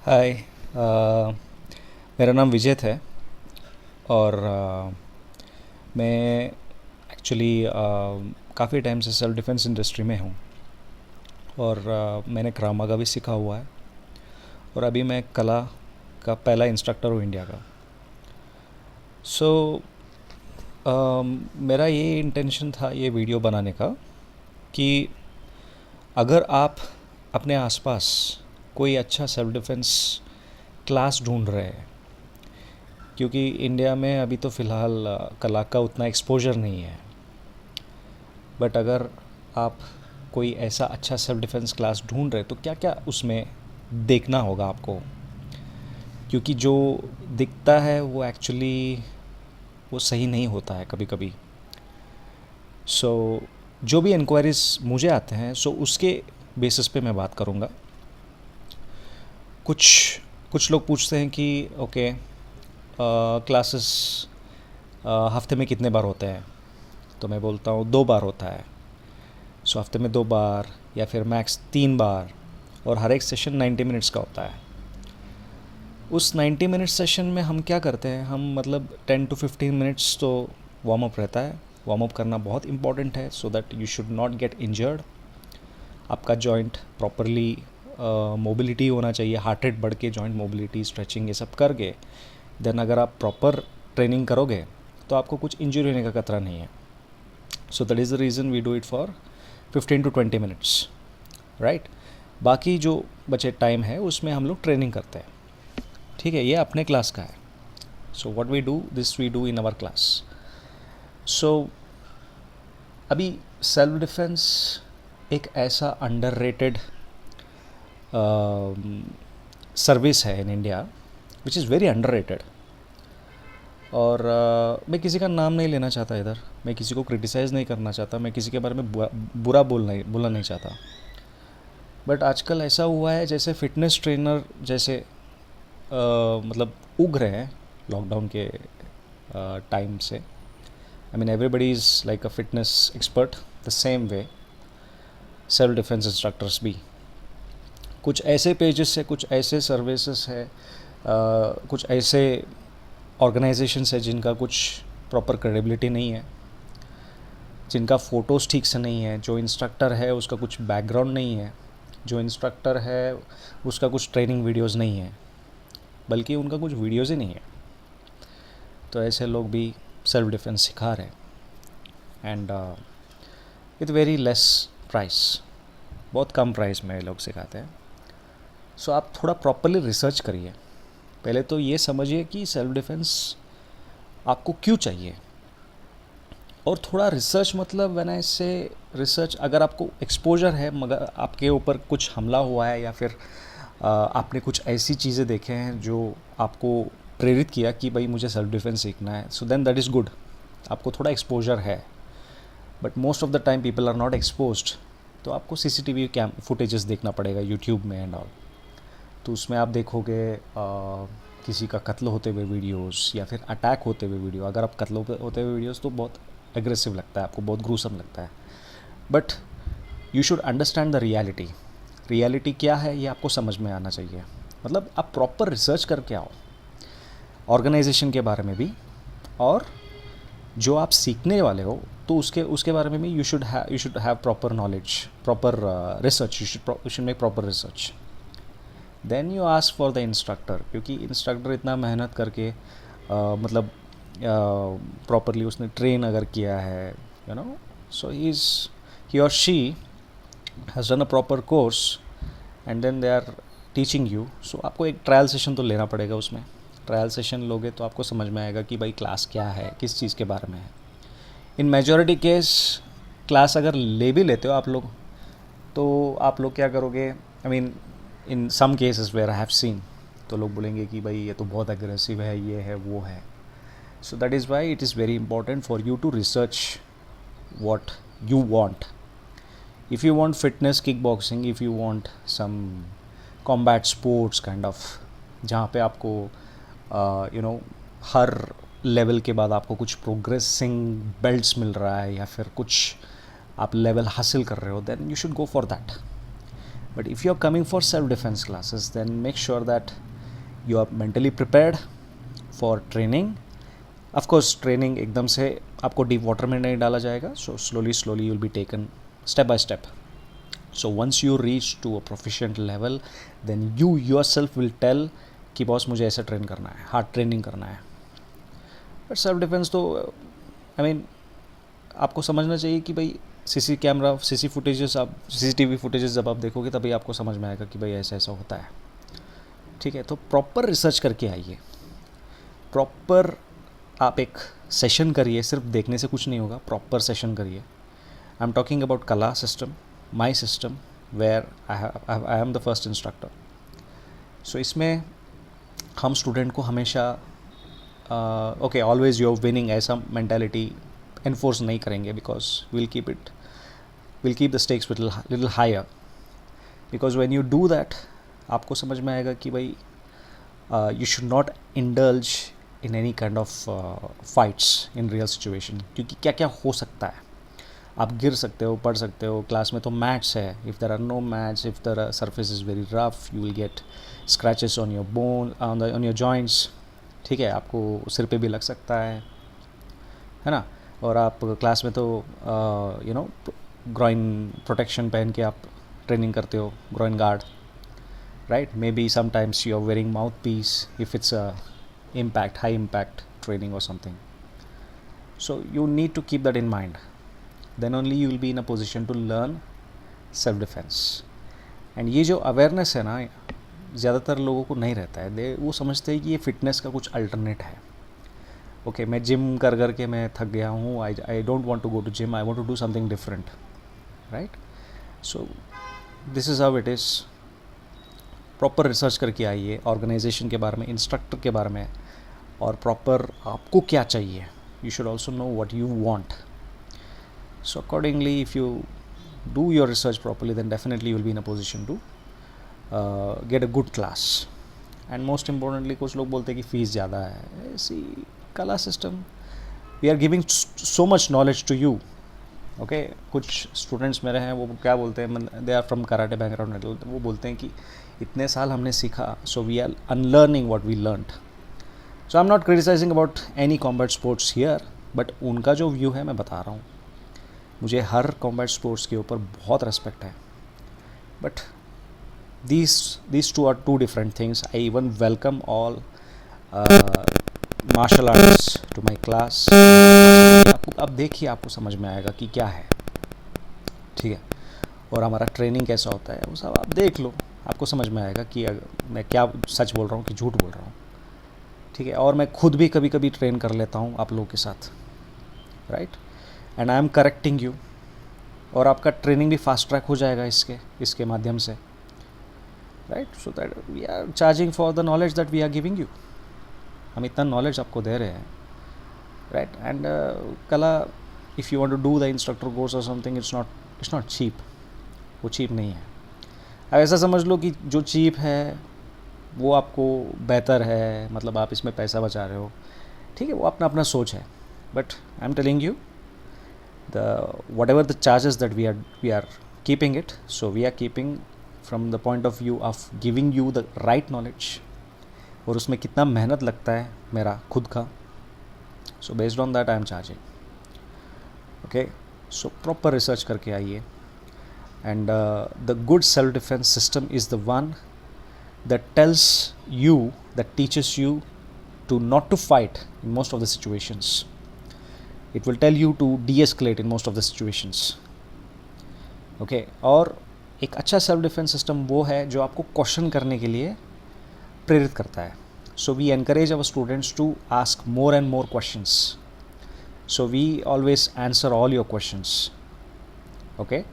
हाय। मेरा नाम विजेत है और मैं एक्चुअली काफ़ी टाइम से सेल्फ डिफेंस इंडस्ट्री में हूँ और मैंने krav maga भी सीखा हुआ है और अभी मैं कला का पहला इंस्ट्रक्टर हूँ इंडिया का। सो मेरा ये इंटेंशन था ये वीडियो बनाने का कि अगर आप अपने आसपास कोई अच्छा सेल्फ डिफेंस क्लास ढूंढ रहे हैं, क्योंकि इंडिया में अभी तो फ़िलहाल कला का उतना एक्सपोजर नहीं है, बट अगर आप कोई ऐसा अच्छा सेल्फ डिफेंस क्लास ढूंढ रहे तो क्या क्या उसमें देखना होगा आपको, क्योंकि जो दिखता है वो एक्चुअली वो सही नहीं होता है कभी कभी। सो जो भी इंक्वायरीज मुझे आते हैं उसके बेसिस पे मैं बात करूँगा। कुछ कुछ लोग पूछते हैं कि ओके, क्लासेस हफ्ते में कितने बार होते हैं, तो मैं बोलता हूँ 2 बार होता है। सो हफ्ते में 2 बार या फिर मैक्स 3 बार, और हर एक सेशन 90 मिनट्स का होता है। उस 90 मिनट सेशन में हम क्या करते हैं, हम मतलब 10 to 15 मिनट्स तो वार्म अप रहता है। वार्म अप करना बहुत इंपॉर्टेंट है so that you should not get injured. आपका जॉइंट प्रॉपरली मोबिलिटी होना चाहिए, हार्ट रेट बढ़ के जॉइंट मोबिलिटी, स्ट्रेचिंग, ये सब करके देन अगर आप प्रॉपर ट्रेनिंग करोगे तो आपको कुछ इंजरी होने का खतरा नहीं है। So that is the reason we do it for 15 to 20 minutes, right. बाकी जो बचे टाइम है उसमें हम लोग ट्रेनिंग करते हैं, ठीक है। ये अपने क्लास का है। So what we do this we do in our class. So अभी सेल्फ डिफेंस एक ऐसा अंडररेटेड सर्विस है in India which is very underrated. और मैं किसी का नाम नहीं लेना चाहता इधर, मैं किसी को क्रिटिसाइज़ नहीं करना चाहता, मैं किसी के बारे में बुरा बोलना नहीं चाहता। बट आजकल ऐसा हुआ है जैसे फिटनेस ट्रेनर जैसे मतलब उग रहे हैं लॉकडाउन के टाइम से। I mean everybody is like a fitness expert, the same way self defence instructors भी। कुछ ऐसे पेजेस है, कुछ ऐसे सर्विसेज है, कुछ ऐसे ऑर्गेनाइजेशंस है जिनका कुछ प्रॉपर क्रेडिबिलिटी नहीं है, जिनका फ़ोटोज़ ठीक से नहीं है, जो इंस्ट्रक्टर है उसका कुछ बैकग्राउंड नहीं है, जो इंस्ट्रक्टर है उसका कुछ ट्रेनिंग वीडियोज़ नहीं है, बल्कि उनका कुछ वीडियोज़ ही नहीं है। तो ऐसे लोग भी सेल्फ डिफेंस सिखा रहे हैं and with very less price, बहुत कम प्राइस में लोग सिखाते हैं। सो आप थोड़ा प्रॉपरली रिसर्च करिए। पहले तो ये समझिए कि सेल्फ डिफेंस आपको क्यों चाहिए, और थोड़ा रिसर्च मतलब व्हेन आई से रिसर्च, अगर आपको एक्सपोजर है मगर आपके ऊपर कुछ हमला हुआ है या फिर आपने कुछ ऐसी चीज़ें देखे हैं जो आपको प्रेरित किया कि भाई मुझे सेल्फ डिफेंस सीखना है, so then that is good, आपको थोड़ा एक्सपोजर है। But most of the time people are not exposed, तो आपको सीसीटीवी कैम फुटेजेस देखना पड़ेगा यूट्यूब में एंड ऑल। तो उसमें आप देखोगे किसी का कत्ल होते हुए वीडियोस या फिर अटैक होते हुए वीडियो। अगर आप कत्ल होते हुए वीडियोस तो बहुत एग्रेसिव लगता है, आपको बहुत ग्रूसम लगता है, but you should understand the reality. Reality क्या है ये आपको समझ में आना चाहिए। मतलब आप प्रॉपर रिसर्च करके आओ ऑर्गेनाइजेशन के बारे में भी, और जो आप सीखने वाले हो तो उसके बारे में भी you should have proper knowledge, proper research, you should make proper research. Then you ask for the instructor, क्योंकि इंस्ट्रक्टर इतना मेहनत करके मतलब प्रॉपरली उसने ट्रेन अगर किया है, यू नो, सो ही और she has done a proper course and then they are teaching you. So आपको एक ट्रायल सेशन तो लेना पड़ेगा। उसमें ट्रायल सेशन लोगे तो आपको समझ में आएगा कि भाई क्लास क्या है, किस चीज़ के बारे में है। इन मेजॉरिटी केस क्लास अगर ले भी लेते हो आप लोग, तो आप लोग क्या करोगे, I mean in some cases where I have seen, तो लोग बोलेंगे कि भाई ये तो बहुत अग्रेसिव है, ये है वो है। So that is why it is very important for you to research what you want. If you want fitness, kickboxing, if you want some combat sports kind of, जहाँ पे आपको यू नो हर लेवल के बाद आपको कुछ progressing belts मिल रहा है या फिर कुछ आप लेवल हासिल कर रहे हो, then you should go for that. But if you're coming for self-defense classes, then make sure that you are mentally prepared for training. Of course, training एकदम से आपको डीप वाटर में नहीं डाला जाएगा, so slowly you will be taken step by step. So once you reach to a proficient level, then you yourself will tell कि boss मुझे ऐसे ट्रेन करना है, हार्ड ट्रेनिंग करना है. बट सेल्फ डिफेंस तो आई मीन आपको समझना चाहिए कि भाई सीसीटीवी फुटेजेस जब आप देखोगे तभी आपको समझ में आएगा कि भाई ऐसा ऐसा होता है. ठीक है, तो प्रॉपर रिसर्च करके आइए, प्रॉपर आप एक सेशन करिए. सिर्फ देखने से कुछ नहीं होगा, प्रॉपर सेशन करिए. I am talking about Kala system, my system, where I am the first instructor. So इसमें हम स्टूडेंट को हमेशा okay always you are winning ऐसा मेंटालिटी एनफोर्स नहीं करेंगे, because will keep the stakes little higher. Because when you do that आपको समझ में आएगा कि भाई you should not indulge in any kind of fights in real situation. क्योंकि क्या क्या हो सकता है, आप गिर सकते हो, पढ़ सकते हो. क्लास में तो मैट्स है, if there are no mats, if the surface is very rough, you will get scratches on your bone, on your joints. ठीक है, आपको सिर पे भी लग सकता है ना. और आप क्लास में तो यू नो ग्रॉइन प्रोटेक्शन पहन के आप ट्रेनिंग करते हो, groin guard, right. Maybe sometimes you are wearing mouthpiece if it's impact, high impact training or something. So you need to keep that in mind. Then only you will be in a position to learn self defense. And ये जो awareness है ना, ज़्यादातर लोगों को नहीं रहता है. वो समझते हैं कि ये फिटनेस का कुछ अल्टरनेट है. ओके, मैं जिम कर करके मैं थक गया हूँ, I don't want to go to gym, I want to do something different, right. So this is how it is. Proper research करके आइए ऑर्गेनाइजेशन के बारे में, इंस्ट्रक्टर के बारे में, और प्रॉपर आपको क्या चाहिए. You should also know what you want. So accordingly if you do your research properly, then definitely you will be in a position to get a good class. And most importantly कुछ लोग बोलते हैं कि fees ज़्यादा है. ऐसी Kala system, we are giving so much knowledge to you. Okay, कुछ students मेरे हैं, वो क्या बोलते हैं, they are from karate background, वो बोलते हैं कि इतने साल हमने सीखा, so we are unlearning what we learned. So I am not criticising about any combat sports here, but उनका जो व्यू है मैं बता रहा हूँ. मुझे हर कॉम्बैट स्पोर्ट्स के ऊपर बहुत रेस्पेक्ट है, but these two are two different things. I even welcome all martial arts to my class. अब देखिए, आपको समझ में आएगा कि क्या है. ठीक है, और हमारा ट्रेनिंग कैसा होता है वो सब आप देख लो, आपको समझ में आएगा कि मैं क्या सच बोल रहा हूँ कि झूठ बोल रहा हूँ. ठीक है, और मैं खुद भी कभी कभी ट्रेन कर लेता हूँ आप लोगों के साथ, right. And I am correcting you, और आपका ट्रेनिंग भी फास्ट ट्रैक हो जाएगा इसके माध्यम से, right. So that we are charging for the knowledge that we are giving you. हम इतना नॉलेज आपको दे रहे हैं, right. And Kala, if you want to do the instructor course और समथिंग, इट्स नॉट चीप. वो चीप नहीं है. अब ऐसा समझ लो कि जो चीप है वो आपको बेहतर है, मतलब आप इसमें पैसा बचा रहे हो. ठीक है, वो अपना अपना सोच है. But I am telling you the whatever the charges that we are keeping it, so we are keeping from the point of view of giving you the right knowledge. और उसमें कितना मेहनत लगता है मेरा खुद का, so based on that I am charging. Okay, so proper research करके आइए. And the good self defence system is the one that tells you, that teaches you to not to fight in most of the situations. It will tell you to de-escalate in most of the situations. Okay, और एक अच्छा self defence system वो है जो आपको question करने के लिए प्रेरित करता है. So we encourage our students to ask more and more questions. So we always answer all your questions. Okay,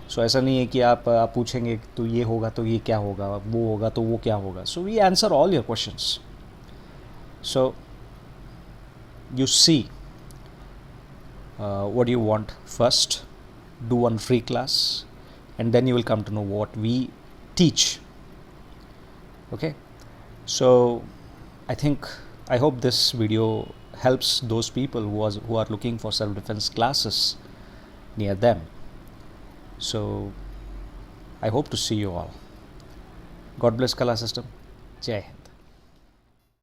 so ऐसा नहीं है कि आप पूछेंगे तो ये होगा तो ये क्या होगा, वो होगा तो वो क्या होगा. So we answer all your questions. So you see what you want first, do one free class, and then you will come to know what we teach. Okay, so I hope this video helps those people who are looking for self defense classes near them. So I hope to see you all. God bless Kala system. जय हिंद.